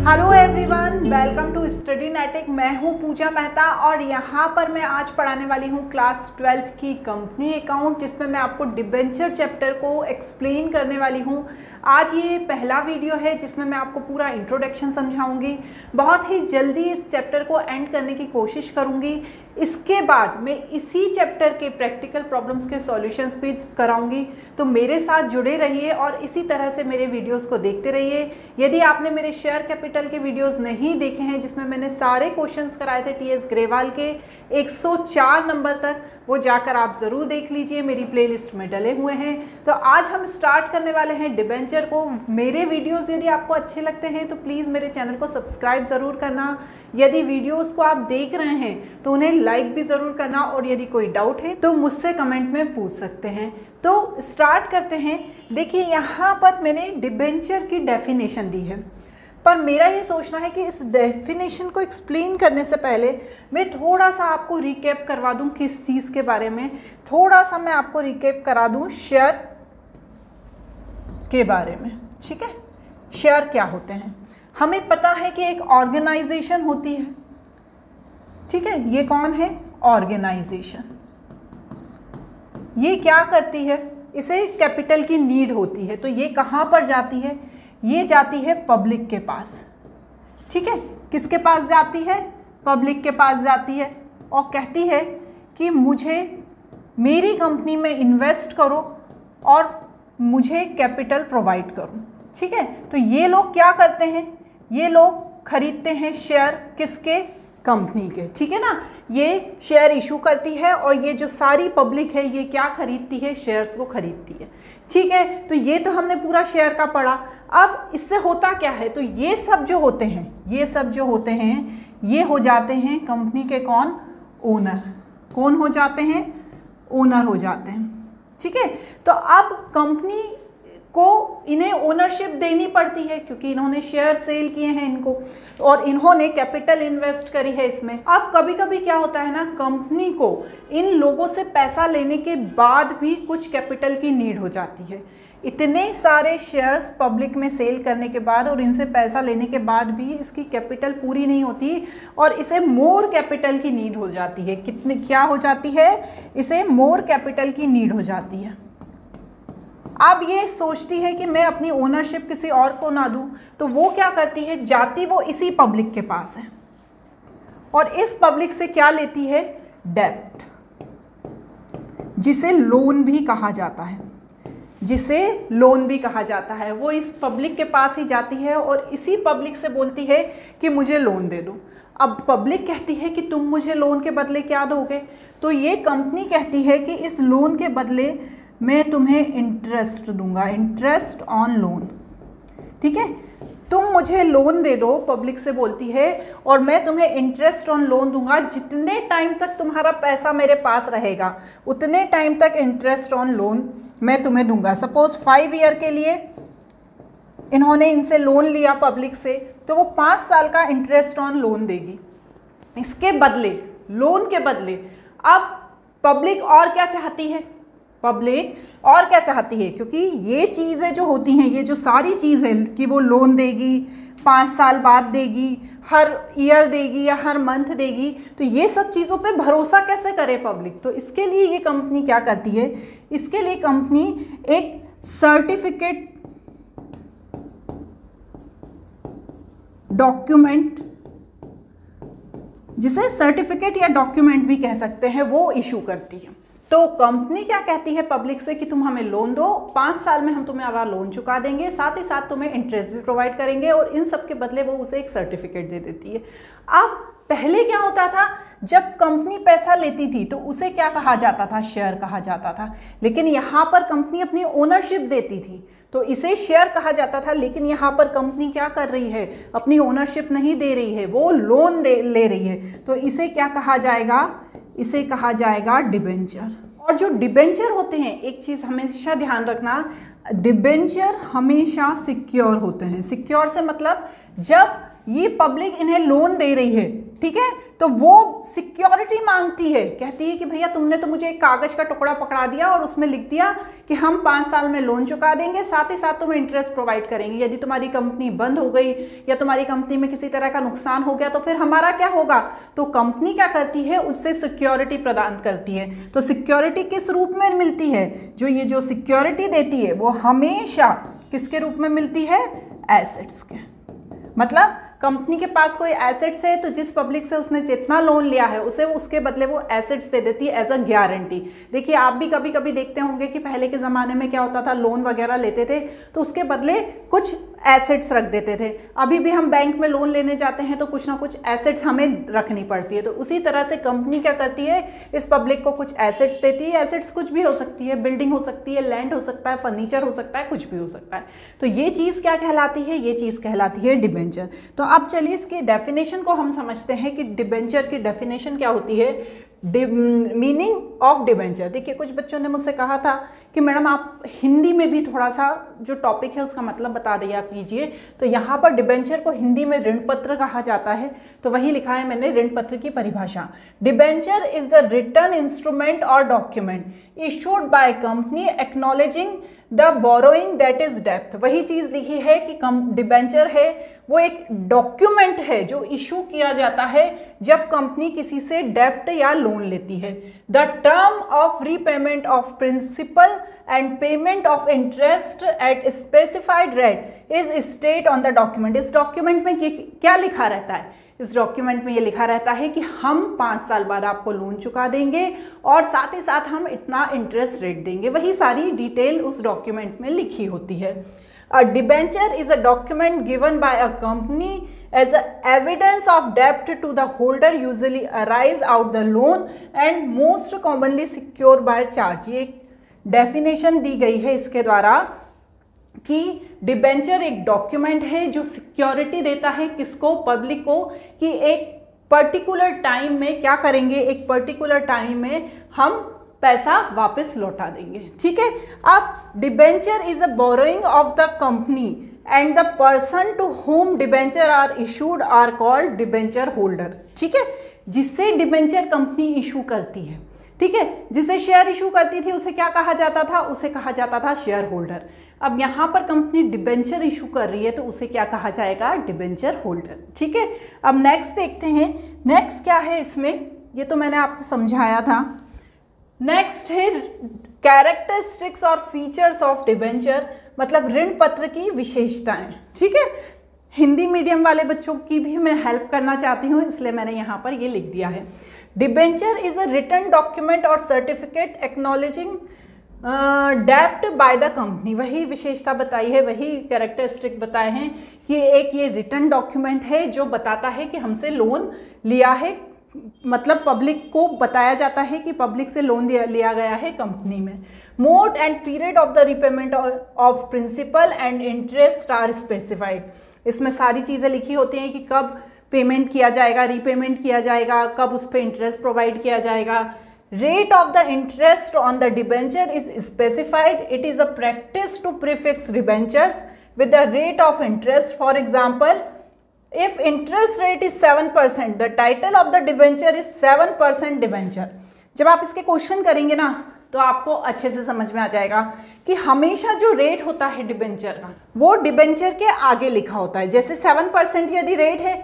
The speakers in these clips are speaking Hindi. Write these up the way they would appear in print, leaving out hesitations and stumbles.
Hello everyone, welcome to study Netic. मैं हूं पूजा मेहता और यहां पर मैं आज पढ़ाने वाली हूं क्लास 12th की कंपनी अकाउंट, जिसमें मैं आपको डिबेंचर चैप्टर को एक्सप्लेन करने वाली हूं। आज ये पहला वीडियो है जिसमें मैं आपको पूरा इंट्रोडक्शन समझाऊंगी। बहुत ही जल्दी इस चैप्टर को एंड करने की कोशिश करूंगी। इसके बाद मैं इसी चैप्टर के प्रैक्टिकल प्रॉब्लम्स के सॉल्यूशंस भी कराऊंगी। तो मेरे साथ जुड़े रहिए और इसी तरह से मेरे वीडियोस को देखते रहिए। यदि आपने मेरे शेयर कैपिटल के वीडियोस नहीं देखे हैं, जिसमें मैंने सारे क्वेश्चंस कराए थे टीएस ग्रेवाल के 104 नंबर तक, वो जाकर आप ज़रूर देख लीजिए, मेरी प्लेलिस्ट में डले हुए हैं। तो आज हम स्टार्ट करने वाले हैं डिबेंचर को। मेरे वीडियोस यदि आपको अच्छे लगते हैं तो प्लीज़ मेरे चैनल को सब्सक्राइब ज़रूर करना। यदि वीडियोस को आप देख रहे हैं तो उन्हें लाइक भी ज़रूर करना, और यदि कोई डाउट है तो मुझसे कमेंट में पूछ सकते हैं। तो स्टार्ट करते हैं। देखिए, यहाँ पर मैंने डिबेंचर की डेफिनेशन दी है, पर मेरा ये सोचना है कि इस डेफिनेशन को एक्सप्लेन करने से पहले मैं थोड़ा सा आपको रिकैप करवा दूं किस चीज़ के बारे में। थोड़ा सा मैं आपको रिकैप करा दूं शेयर के बारे में। ठीक है, शेयर क्या होते हैं? हमें पता है कि एक ऑर्गेनाइजेशन होती है। ठीक है, ये कौन है? ऑर्गेनाइजेशन। ये क्या करती है? इसे कैपिटल की नीड होती है। तो ये कहाँ पर जाती है? ये जाती है पब्लिक के पास। ठीक है, किसके पास जाती है? पब्लिक के पास जाती है, और कहती है कि मुझे मेरी कंपनी में इन्वेस्ट करो और मुझे कैपिटल प्रोवाइड करो। ठीक है, तो ये लोग क्या करते हैं? ये लोग खरीदते हैं शेयर किसके? कंपनी के। ठीक है ना, ये शेयर इशू करती है और ये जो सारी पब्लिक है ये क्या खरीदती है? शेयर्स को खरीदती है। ठीक है, तो ये तो हमने पूरा शेयर का पढ़ा। अब इससे होता क्या है? तो ये सब जो होते हैं, ये हो जाते हैं कंपनी के कौन? ओनर। कौन हो जाते हैं? ओनर हो जाते हैं। ठीक है, तो अब कंपनी को इन्हें ओनरशिप देनी पड़ती है क्योंकि इन्होंने शेयर सेल किए हैं इनको, और इन्होंने कैपिटल इन्वेस्ट करी है इसमें। अब कभी कभी क्या होता है ना, कंपनी को इन लोगों से पैसा लेने के बाद भी कुछ कैपिटल की नीड हो जाती है। इतने सारे शेयर्स पब्लिक में सेल करने के बाद और इनसे पैसा लेने के बाद भी इसकी कैपिटल पूरी नहीं होती और इसे मोर कैपिटल की नीड हो जाती है। कितने क्या हो जाती है? इसे मोर कैपिटल की नीड हो जाती है। अब ये सोचती है कि मैं अपनी ओनरशिप किसी और को ना दूं, तो वो क्या करती है? जाती वो इसी पब्लिक के पास है और इस पब्लिक से क्या लेती है? डेब्ट, जिसे लोन भी कहा जाता है। वो इस पब्लिक के पास ही जाती है और इसी पब्लिक से बोलती है कि मुझे लोन दे दो। अब पब्लिक कहती है कि तुम मुझे लोन के बदले क्या दोगे? तो ये कंपनी कहती है कि इस लोन के बदले मैं तुम्हें इंटरेस्ट दूंगा, इंटरेस्ट ऑन लोन। ठीक है, तुम मुझे लोन दे दो, पब्लिक से बोलती है, और मैं तुम्हें इंटरेस्ट ऑन लोन दूंगा। जितने टाइम तक तुम्हारा पैसा मेरे पास रहेगा उतने टाइम तक इंटरेस्ट ऑन लोन मैं तुम्हें दूंगा। सपोज 5 ईयर के लिए इन्होंने इनसे लोन लिया पब्लिक से, तो वो 5 साल का इंटरेस्ट ऑन लोन देगी। इसके बदले, लोन के बदले, अब पब्लिक और क्या चाहती है? क्योंकि ये चीज़ें जो होती हैं, ये जो सारी चीज़ें कि वो लोन देगी, 5 साल बाद देगी, हर ईयर देगी या हर मंथ देगी, तो ये सब चीज़ों पे भरोसा कैसे करे पब्लिक? तो इसके लिए ये कंपनी क्या करती है? इसके लिए कंपनी एक सर्टिफिकेट डॉक्यूमेंट, जिसे सर्टिफिकेट या डॉक्यूमेंट भी कह सकते हैं, वो इशू करती है। तो कंपनी क्या कहती है पब्लिक से कि तुम हमें लोन दो, 5 साल में हम तुम्हारा लोन चुका देंगे, साथ ही साथ तुम्हें इंटरेस्ट भी प्रोवाइड करेंगे, और इन सब के बदले वो उसे एक सर्टिफिकेट दे देती है। अब पहले क्या होता था? जब कंपनी पैसा लेती थी तो उसे क्या कहा जाता था? शेयर कहा जाता था। लेकिन यहाँ पर कंपनी अपनी ओनरशिप देती थी तो इसे शेयर कहा जाता था। लेकिन यहाँ पर कंपनी क्या कर रही है? अपनी ओनरशिप नहीं दे रही है, वो लोन ले रही है। तो इसे क्या कहा जाएगा? इसे कहा जाएगा डिबेंचर। और जो डिबेंचर होते हैं, एक चीज़ हमेशा ध्यान रखना, डिबेंचर हमेशा सिक्योर होते हैं। सिक्योर से मतलब जब ये पब्लिक इन्हें लोन दे रही है, ठीक है, तो वो सिक्योरिटी मांगती है, कहती है कि भैया तुमने तो मुझे एक कागज का टुकड़ा पकड़ा दिया और उसमें लिख दिया कि हम 5 साल में लोन चुका देंगे, साथ ही साथ तुम्हें इंटरेस्ट प्रोवाइड करेंगे। यदि तुम्हारी कंपनी बंद हो गई या तुम्हारी कंपनी में किसी तरह का नुकसान हो गया तो फिर हमारा क्या होगा? तो कंपनी क्या करती है? उससे सिक्योरिटी प्रदान करती है। तो सिक्योरिटी किस रूप में मिलती है? जो सिक्योरिटी देती है वो हमेशा किसके रूप में मिलती है? एसेट्स के। मतलब कंपनी के पास कोई एसेट्स है तो जिस पब्लिक से उसने जितना लोन लिया है उसे उसके बदले वो एसेट्स दे देती है एज अ गारंटी। देखिए आप भी कभी कभी देखते होंगे कि पहले के ज़माने में क्या होता था, लोन वगैरह लेते थे तो उसके बदले कुछ एसेट्स रख देते थे। अभी भी हम बैंक में लोन लेने जाते हैं तो कुछ ना कुछ एसेट्स हमें रखनी पड़ती है। तो उसी तरह से कंपनी क्या करती है? इस पब्लिक को कुछ एसेट्स देती है। एसेट्स कुछ भी हो सकती है, बिल्डिंग हो सकती है, लैंड हो सकता है, फर्नीचर हो सकता है, कुछ भी हो सकता है। तो ये चीज़ क्या कहलाती है? ये चीज़ कहलाती है डिबेंचर। तो अब चलिए इसकी डेफिनेशन को हम समझते हैं कि डिबेंचर की डेफिनेशन क्या होती है। Meaning of debenture. देखिए कुछ बच्चों ने मुझसे कहा था कि मैडम आप हिंदी में भी थोड़ा सा जो टॉपिक है उसका मतलब बता दिया कीजिए। तो यहाँ पर डिबेंचर को हिंदी में ऋण पत्र कहा जाता है, तो वही लिखा है मैंने ऋण पत्र की परिभाषा। Debenture is the written instrument or document issued by company acknowledging the borrowing that is डेप्थ। वही चीज लिखी है कि डिबेंचर है वो एक डॉक्यूमेंट है जो इशू किया जाता है जब कंपनी किसी से डेप्ट या लोन लेती है। The term of repayment of principal and payment of interest at specified rate is state on the document. इस डॉक्यूमेंट में क्या लिखा रहता है? इस डॉक्यूमेंट में ये लिखा रहता है कि हम 5 साल बाद आपको लोन चुका देंगे और साथ ही साथ हम इतना इंटरेस्ट रेट देंगे। वही सारी डिटेल उस डॉक्यूमेंट में लिखी होती है। A debenture is a document given by a company as a evidence of डेप्ट to the holder usually arise out the loan and most commonly secure by charge. ये एक डेफिनेशन दी गई है इसके द्वारा कि डिबेंचर एक डॉक्यूमेंट है जो सिक्योरिटी देता है किसको? पब्लिक को, कि एक पर्टिकुलर टाइम में क्या करेंगे, एक पर्टिकुलर टाइम में हम पैसा वापस लौटा देंगे। ठीक है। अब debenture is a borrowing of the company and the person to whom debenture are issued are called debenture holder. ठीक है। जिससे डिबेंचर कंपनी इशू करती है, ठीक है, जिसे शेयर इशू करती थी उसे क्या कहा जाता था? उसे कहा जाता था शेयर होल्डर। अब यहाँ पर कंपनी डिबेंचर इशू कर रही है तो उसे क्या कहा जाएगा? Debenture holder. ठीक है। अब नेक्स्ट देखते हैं। नेक्स्ट क्या है इसमें? ये तो मैंने आपको समझाया था। नेक्स्ट है कैरेक्टरिस्टिक्स और फीचर्स ऑफ डिबेंचर, मतलब ऋण पत्र की विशेषताएं। ठीक है। हिंदी मीडियम वाले बच्चों की भी मैं हेल्प करना चाहती हूँ, इसलिए मैंने यहाँ पर ये लिख दिया है। Debenture is a written document or certificate acknowledging डेप्ट बाय द कंपनी। वही विशेषता बताई है, वही कैरेक्टरिस्टिक बताए हैं कि एक ये रिटन डॉक्यूमेंट है जो बताता है कि हमसे लोन लिया है, मतलब पब्लिक को बताया जाता है कि पब्लिक से लोन लिया गया है कंपनी में। Mode and period of the repayment of principal and interest are specified. इसमें सारी चीज़ें लिखी होती हैं कि कब पेमेंट किया जाएगा, रीपेमेंट किया जाएगा, कब उस पर इंटरेस्ट प्रोवाइड किया जाएगा। Rate of the interest on the debenture is specified. It is a practice to prefix debentures with the rate of interest. For example, if interest rate is 7%, the title of the debenture is 7% debenture। जब आप इसके क्वेश्चन करेंगे ना तो आपको अच्छे से समझ में आ जाएगा कि हमेशा जो रेट होता है डिबेंचर का वो डिबेंचर के आगे लिखा होता है। जैसे 7% यदि रेट है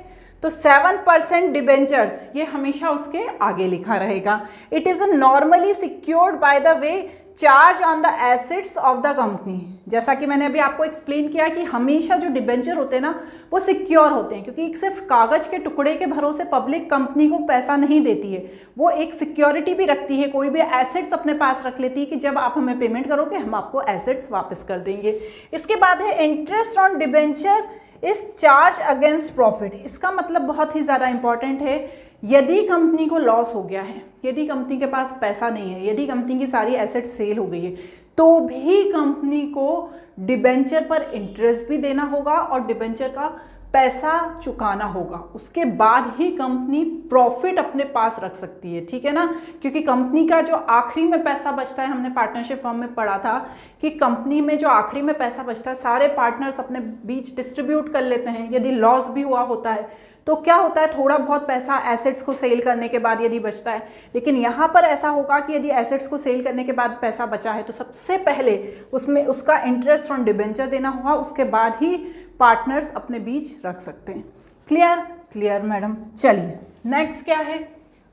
तो 7% डिबेंचर्स ये हमेशा उसके आगे लिखा रहेगा। It is normally secured by the way charge on the assets of the company. जैसा कि मैंने अभी आपको एक्सप्लेन किया कि हमेशा जो डिबेंचर होते हैं ना वो सिक्योर होते हैं, क्योंकि सिर्फ कागज के टुकड़े के भरोसे पब्लिक कंपनी को पैसा नहीं देती है, वो एक सिक्योरिटी भी रखती है, कोई भी एसेट्स अपने पास रख लेती है कि जब आप हमें पेमेंट करोगे हम आपको एसेट्स वापस कर देंगे। इसके बाद है interest on debenture is charge against profit. इसका मतलब बहुत ही ज़्यादा इंपॉर्टेंट है। यदि कंपनी को लॉस हो गया है, यदि कंपनी के पास पैसा नहीं है, यदि कंपनी की सारी एसेट सेल हो गई है, तो भी कंपनी को डिबेंचर पर इंटरेस्ट भी देना होगा और डिबेंचर का पैसा चुकाना होगा। उसके बाद ही कंपनी प्रॉफिट अपने पास रख सकती है। ठीक है ना, क्योंकि कंपनी का जो आखिरी में पैसा बचता है, हमने पार्टनरशिप फर्म में पढ़ा था कि कंपनी में जो आखिरी में पैसा बचता है सारे पार्टनर्स अपने बीच डिस्ट्रीब्यूट कर लेते हैं। यदि लॉस भी हुआ होता है तो क्या होता है, थोड़ा बहुत पैसा एसेट्स को सेल करने के बाद यदि बचता है। लेकिन यहाँ पर ऐसा होगा कि यदि एसेट्स को सेल करने के बाद पैसा बचा है तो सबसे पहले उसमें उसका इंटरेस्ट ऑन डिबेंचर देना होगा, उसके बाद ही पार्टनर्स अपने बीच रख सकते हैं। क्लियर? Clear madam. चलिए नेक्स्ट क्या है,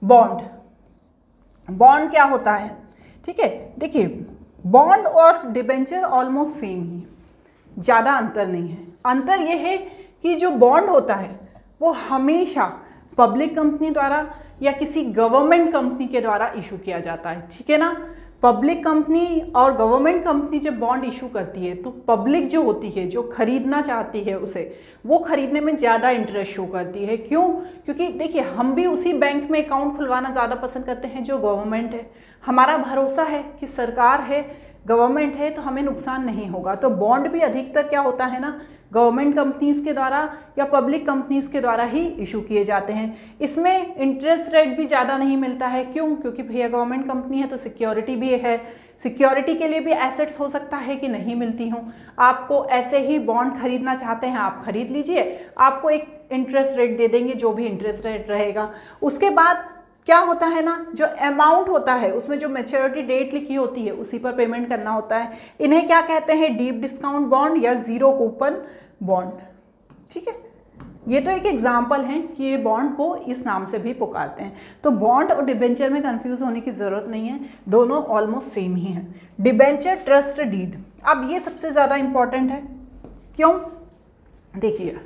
बॉन्ड। बॉन्ड क्या होता है? ठीक है, देखिए बॉन्ड और डिबेंचर ऑलमोस्ट सेम ही, ज़्यादा अंतर नहीं है। अंतर ये है कि जो बॉन्ड होता है वो हमेशा पब्लिक कंपनी द्वारा या किसी गवर्नमेंट कंपनी के द्वारा इशू किया जाता है, ठीक है ना। पब्लिक कंपनी और गवर्नमेंट कंपनी जब बॉन्ड इशू करती है तो पब्लिक जो होती है, जो खरीदना चाहती है उसे, वो खरीदने में ज़्यादा इंटरेस्ट शो करती है। क्यों? क्योंकि देखिए हम भी उसी बैंक में अकाउंट खुलवाना ज़्यादा पसंद करते हैं जो गवर्नमेंट है। हमारा भरोसा है कि सरकार है, गवर्नमेंट है, तो हमें नुकसान नहीं होगा। तो बॉन्ड भी अधिकतर क्या होता है ना, गवर्नमेंट कंपनीज़ के द्वारा या पब्लिक कंपनीज़ के द्वारा ही इशू किए जाते हैं। इसमें इंटरेस्ट रेट भी ज़्यादा नहीं मिलता है। क्यों? क्योंकि भैया गवर्नमेंट कंपनी है तो सिक्योरिटी भी है, सिक्योरिटी के लिए भी एसेट्स हो सकता है कि नहीं मिलती हों। आपको ऐसे ही बॉन्ड खरीदना चाहते हैं, आप खरीद लीजिए, आपको एक इंटरेस्ट रेट दे देंगे, जो भी इंटरेस्ट रेट रहेगा। उसके बाद क्या होता है ना, जो अमाउंट होता है उसमें जो मैच्योरिटी डेट लिखी होती है उसी पर पेमेंट करना होता है। इन्हें क्या कहते हैं, डीप डिस्काउंट बॉन्ड या जीरो कूपन बॉन्ड। ठीक है, ये तो एक एग्जाम्पल है कि ये बॉन्ड को इस नाम से भी पुकारते हैं। तो बॉन्ड और डिबेंचर में कंफ्यूज होने की ज़रूरत नहीं है, दोनों ऑलमोस्ट सेम ही हैं। डिबेंचर ट्रस्ट डीड, अब ये सबसे ज़्यादा इम्पॉर्टेंट है। क्यों? देखिए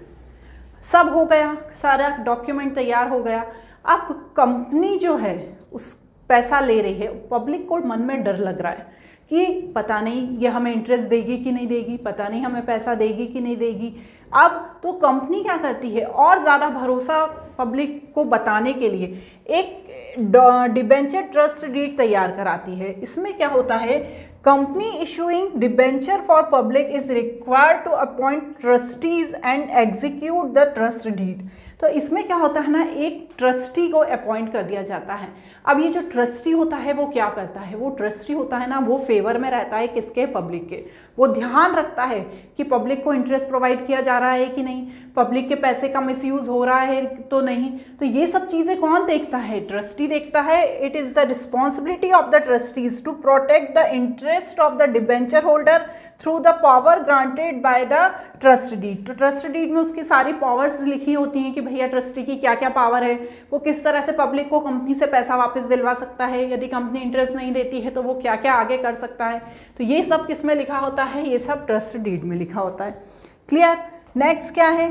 सब हो गया, सारा डॉक्यूमेंट तैयार हो गया, अब कंपनी जो है उस पैसा ले रही है, पब्लिक को मन में डर लग रहा है कि पता नहीं ये हमें इंटरेस्ट देगी कि नहीं देगी, पता नहीं हमें पैसा देगी कि नहीं देगी। अब तो कंपनी क्या करती है, और ज़्यादा भरोसा पब्लिक को बताने के लिए एक डिबेंचर ट्रस्ट डीड तैयार कराती है। इसमें क्या होता है, company issuing debenture for public is required to appoint trustees and execute the trust deed. तो इसमें क्या होता है ना, एक ट्रस्टी को अपॉइंट कर दिया जाता है। अब ये जो ट्रस्टी होता है वो क्या करता है, वो ट्रस्टी होता है ना, वो फेवर में रहता है किसके, पब्लिक के। वो ध्यान रखता है कि पब्लिक को इंटरेस्ट प्रोवाइड किया जा रहा है कि नहीं, पब्लिक के पैसे का मिसयूज हो रहा है तो नहीं। तो ये सब चीज़ें कौन देखता है, ट्रस्टी देखता है। It is the responsibility of the trustees to protect the interest of the debenture holder through the power granted by the trust deed. तो ट्रस्ट डीड में उसकी सारी पावर्स लिखी होती हैं कि भैया ट्रस्टी की क्या क्या पावर है, वो किस तरह से पब्लिक को कंपनी से पैसा वापस दिलवा सकता है, यदि कंपनी इंटरेस्ट नहीं देती है तो वो क्या क्या आगे कर सकता है। तो ये सब किस में लिखा होता है, ये सब ट्रस्ट डीड में लिखा होता है। क्लियर? नेक्स्ट क्या है,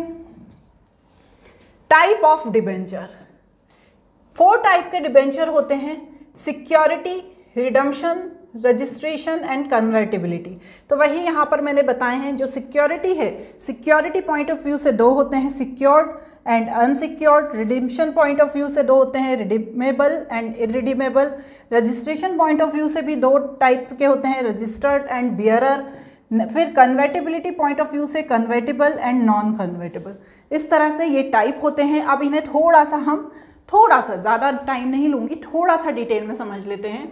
टाइप ऑफ डिबेंचर। 4 टाइप के डिबेंचर होते हैं, security, redemption, registration and convertibility. तो वही यहाँ पर मैंने बताए हैं। जो सिक्योरिटी है, सिक्योरिटी पॉइंट ऑफ व्यू से 2 होते हैं, secured and unsecured. रिडीम्पशन point of view से 2 होते हैं, redeemable and irredeemable. Registration point of view से भी 2 टाइप के होते हैं, रजिस्टर्ड एंड बियरर। फिर कन्वर्टिबिलिटी पॉइंट ऑफ व्यू से कन्वर्टेबल एंड नॉन कन्वर्टेबल। इस तरह से ये टाइप होते हैं। अब इन्हें थोड़ा सा ज़्यादा टाइम नहीं लूँगी, थोड़ा सा डिटेल में समझ लेते हैं।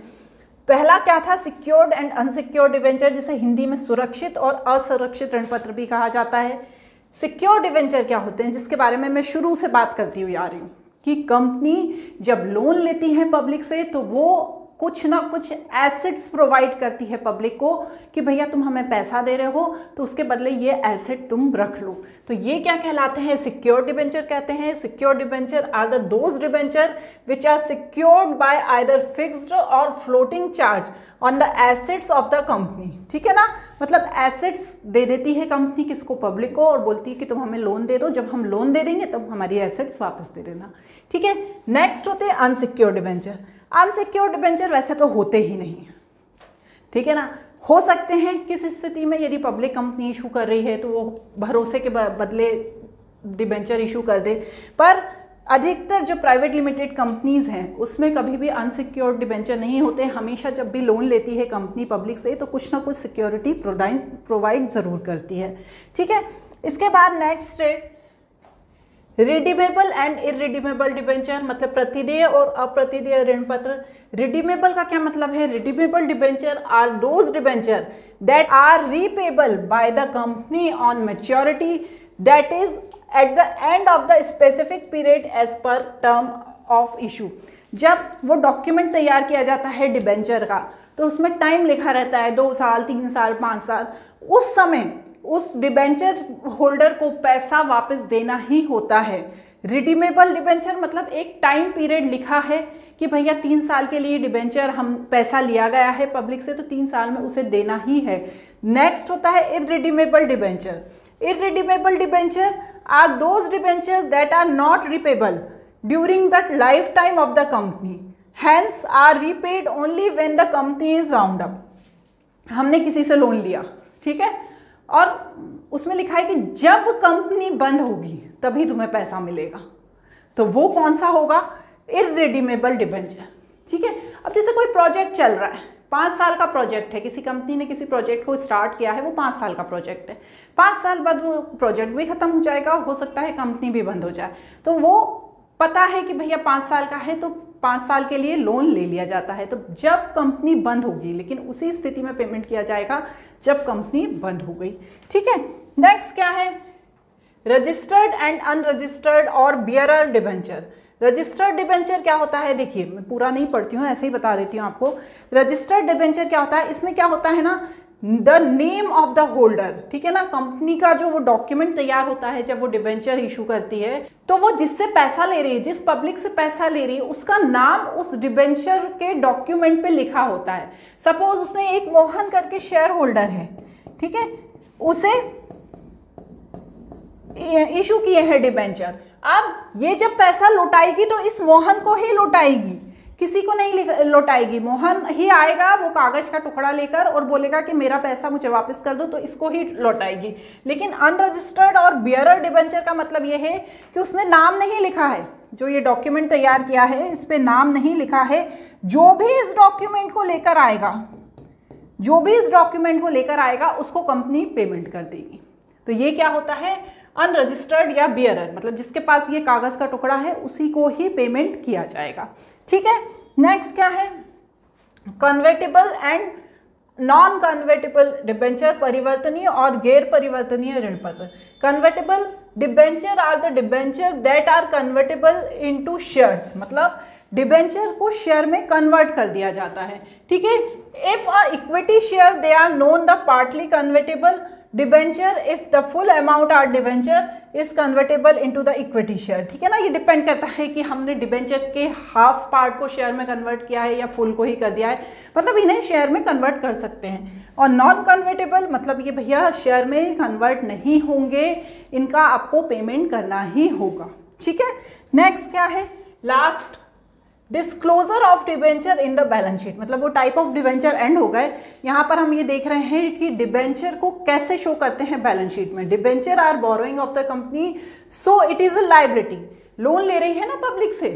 पहला क्या था, सिक्योर्ड एंड अनसिक्योर्ड डिवेंचर, जिसे हिंदी में सुरक्षित और असुरक्षित ऋण पत्र भी कहा जाता है। सिक्योर्ड डिवेंचर क्या होते हैं, जिसके बारे में मैं शुरू से बात करती हुई आ रही हूँ कि कंपनी जब लोन लेती है पब्लिक से तो वो कुछ ना कुछ एसेट्स प्रोवाइड करती है पब्लिक को कि भैया तुम हमें पैसा दे रहे हो तो उसके बदले ये एसेट तुम रख लो। तो ये क्या कहलाते हैं, सिक्योर्ड डिबेंचर कहते हैं। Secured debenture are the those debenture which are secured by either fixed or floating charge on the assets of the company. ठीक है ना, मतलब एसेट्स दे देती है कंपनी किसको, पब्लिक को, और बोलती है कि तुम हमें लोन दे दो, जब हम लोन दे देंगे तब हमारी एसेट्स वापस दे देना। ठीक है, नेक्स्ट होते हैं अनसिक्योर्ड डिबेंचर। अनसिक्योर्ड डिबेंचर वैसे तो होते ही नहीं, ठीक है ना। हो सकते हैं किस स्थिति में, यदि पब्लिक कंपनी इशू कर रही है तो वो भरोसे के बदले डिबेंचर इशू कर दे, पर अधिकतर जो प्राइवेट लिमिटेड कंपनीज़ हैं उसमें कभी भी अनसिक्योर्ड डिबेंचर नहीं होते। हमेशा जब भी लोन लेती है कंपनी पब्लिक से तो कुछ ना कुछ सिक्योरिटी प्रोवाइड ज़रूर करती है। ठीक है, इसके बाद नेक्स्ट है रिडीमेबल एंड इरिडीमेबल डिबेंचर, मतलब प्रतिदेय और अप्रतिदेय ऋण पत्र। रिडीमेबल का क्या मतलब है, redeemable debenture are those debenture that are repayable by the company on maturity that is at the end of the specific period as per term of issue. जब वो डॉक्यूमेंट तैयार किया जाता है डिबेंचर का, तो उसमें टाइम लिखा रहता है 2 साल, 3 साल, 5 साल। उस समय उस डिबेंचर होल्डर को पैसा वापस देना ही होता है। रिडीमेबल डिबेंचर मतलब एक टाइम पीरियड लिखा है कि भैया 3 साल के लिए डिबेंचर हम पैसा लिया गया है पब्लिक से, तो 3 साल में उसे देना ही है। नेक्स्ट होता है irredeemable debenture. Irredeemable debenture are those debenture that are not repayable during the life time of the company, hence are repaid only when the company is wound up. हमने किसी से लोन लिया, ठीक है, और उसमें लिखा है कि जब कंपनी बंद होगी तभी तुम्हें पैसा मिलेगा, तो वो कौन सा होगा? Irredeemable debenture. ठीक है, अब जैसे कोई प्रोजेक्ट चल रहा है, 5 साल का प्रोजेक्ट है, किसी कंपनी ने किसी प्रोजेक्ट को स्टार्ट किया है, वो 5 साल का प्रोजेक्ट है, 5 साल बाद वो प्रोजेक्ट भी खत्म हो जाएगा, हो सकता है कंपनी भी बंद हो जाए। तो वो पता है कि भैया 5 साल का है, तो 5 साल के लिए लोन ले लिया जाता है। तो जब कंपनी बंद होगी, लेकिन उसी स्थिति में पेमेंट किया जाएगा जब कंपनी बंद हो गई। ठीक है, नेक्स्ट क्या है? रजिस्टर्ड एंड अनरजिस्टर्ड और बियरर डिबेंचर। रजिस्टर्ड डिबेंचर क्या होता है? देखिए, मैं पूरा नहीं पढ़ती हूँ, ऐसे ही बता देती हूँ आपको। रजिस्टर्ड डिबेंचर क्या होता है? इसमें क्या होता है ना, the name of the holder, ठीक है ना, कंपनी का जो वो डॉक्यूमेंट तैयार होता है जब वो डिबेंचर इशू करती है, तो वो जिससे पैसा ले रही है, जिस पब्लिक से पैसा ले रही है, उसका नाम उस डिबेंचर के डॉक्यूमेंट पे लिखा होता है। सपोज उसने एक मोहन करके शेयर होल्डर है, ठीक है, उसे इशू किए हैं डिबेंचर। अब ये जब पैसा लौटाएगी तो इस मोहन को ही लौटाएगी, किसी को नहीं लौटाएगी। मोहन ही आएगा वो कागज का टुकड़ा लेकर और बोलेगा कि मेरा पैसा मुझे वापस कर दो, तो इसको ही लौटाएगी। लेकिन अनरजिस्टर्ड और बियरर डिबेंचर का मतलब ये है कि उसने नाम नहीं लिखा है, जो ये डॉक्यूमेंट तैयार किया है इस पे नाम नहीं लिखा है। जो भी इस डॉक्यूमेंट को लेकर आएगा, जो भी इस डॉक्यूमेंट को लेकर आएगा उसको कंपनी पेमेंट कर देगी। तो ये क्या होता है? अनरजिस्टर्ड या बियरर, मतलब जिसके पास ये कागज का टुकड़ा है उसी को ही पेमेंट किया जाएगा। ठीक है, नेक्स्ट क्या है? Convertible and non convertible debenture, परिवर्तनीय और गैर परिवर्तनीय ऋण पत्र। Convertible debenture are the debenture that are convertible into shares, मतलब डिबेंचर को शेयर में कन्वर्ट कर दिया जाता है। ठीक है, if a equity share they are known the partly convertible debenture, if the full amount are debenture is convertible into the equity share. ठीक है ना, ये डिपेंड करता है कि हमने डिबेंचर के हाफ पार्ट को शेयर में कन्वर्ट किया है या फुल को ही कर दिया है, मतलब इन्हें शेयर में कन्वर्ट कर सकते हैं। और नॉन कन्वर्टेबल मतलब ये भैया शेयर में कन्वर्ट नहीं होंगे, इनका आपको पेमेंट करना ही होगा। ठीक है, नेक्स्ट क्या है? Last, disclosure of debenture in the balance sheet, मतलब वो टाइप ऑफ डिबेंचर एंड हो गए। यहाँ पर हम ये देख रहे हैं कि डिबेंचर को कैसे शो करते हैं बैलेंस शीट में। Debenture are borrowing of the company, so it is a liability. Loan ले रही है ना पब्लिक से,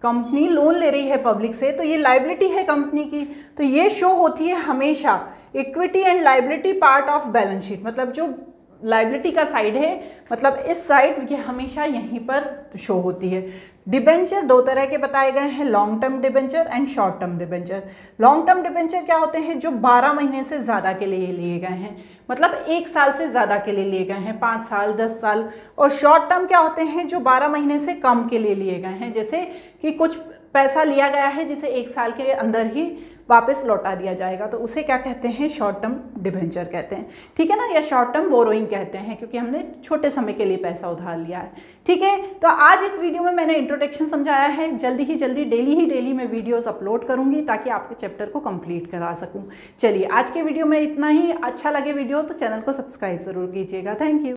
कंपनी लोन ले रही है पब्लिक से, तो ये लाइबिलिटी है कंपनी की, तो ये शो होती है हमेशा equity and liability part of balance sheet. मतलब जो लाइबिलिटी का साइड है, मतलब इस साइड, ये हमेशा यहीं पर शो होती है। डिबेंचर 2 तरह के बताए गए हैं, long term debenture and short term debenture. Long term debenture क्या होते हैं? जो 12 महीने से ज़्यादा के लिए लिए गए हैं, मतलब 1 साल से ज़्यादा के लिए लिए गए हैं, 5 साल, 10 साल। और शॉर्ट टर्म क्या होते हैं? जो 12 महीने से कम के लिए लिए गए हैं, जैसे कि कुछ पैसा लिया गया है जिसे 1 साल के अंदर ही वापस लौटा दिया जाएगा, तो उसे क्या कहते हैं? शॉर्ट टर्म डिबेंचर कहते हैं। ठीक है ना, या शॉर्ट टर्म बोरोइंग कहते हैं, क्योंकि हमने छोटे समय के लिए पैसा उधार लिया है। ठीक है, तो आज इस वीडियो में मैंने इंट्रोडक्शन समझाया है। जल्दी ही जल्दी डेली मैं वीडियोस अपलोड करूंगी ताकि आपके चैप्टर को कंप्लीट करा सकूं। चलिए, आज के वीडियो में इतना ही। अच्छा लगे वीडियो तो चैनल को सब्सक्राइब जरूर कीजिएगा। Thank you.